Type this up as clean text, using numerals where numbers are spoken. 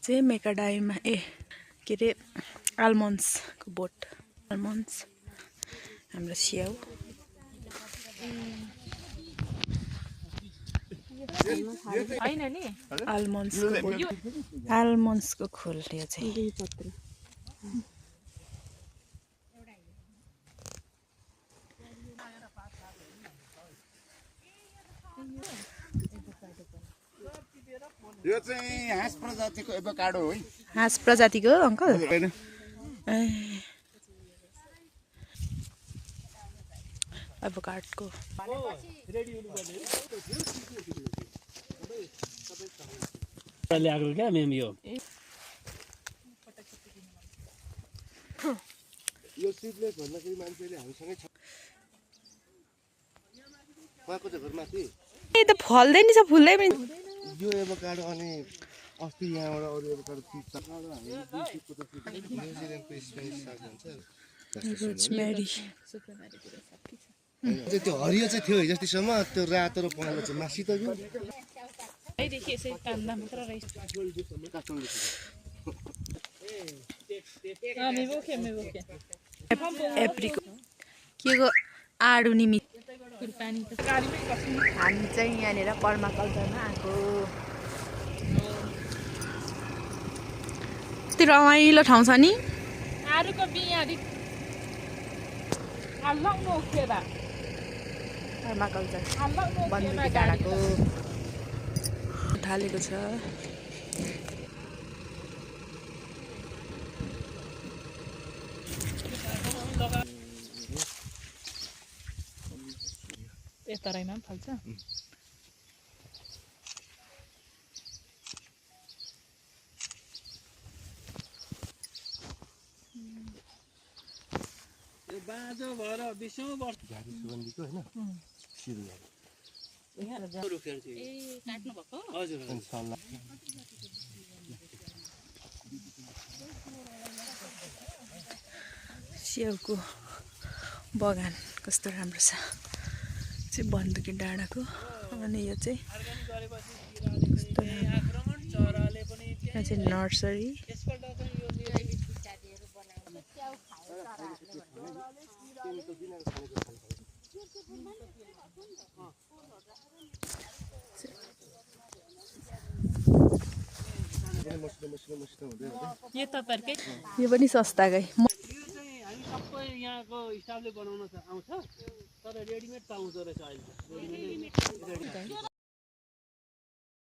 चाहिँ मेकाडाइमा के अरे आल्मन्ड्सको बोट आल्मन्ड्स हाम्रो स्याउ आल्मन्ड्सको खोल यो चाहिँ यो चाहिँ हाँस प्रजातिको एभोकाडो हो है हाँस प्रजातिको अंकल एभोकाडोको ल्याएको क्या मेम यो सिडलेस भन्दाखेरि मान्छेले हामीसँगै छ उहाँको चाहिँ घरमाथि ए त फल्दै नि छ फुल्दै पनि यो एभोकाडो अनि अस्ति यहाँबाट अरू एभोकाडो न्युजिल्यान्डको स्पेनिस साग भन्छ रोजमेरी त्यो हरियो चाहिँ थियो हिजोस्तिसम्म त्यो रातो र पहेँलो चाहिँ मासी त यो एप्रिको के को आडु निमित हामी चाहिँ यहाँनिर पर्माकल्चरमा आएको कति रमाइलो ठाउँ छ नि पर्माकल्चर बन्दुकी डाँडाको थालेको छ तराईमा पनि फल्छ बाँझो भएर 20औं वर्ष झाडी सुगन्धीको हैन सिरु काट्नु भएको हजुर इन्शाल्लाह स्याउको बगान कस्तो राम्रो छ चाहिँ बन्दुकी डाँडाको अनि यो चाहिँ कस्तो यहाँ चाहिँ नर्सरी यो पनि सस्ताकै सबै यहाँको हिसाबले बनाउन आउँछ तर रेडिमेड पाउँदो रहेछ अहिले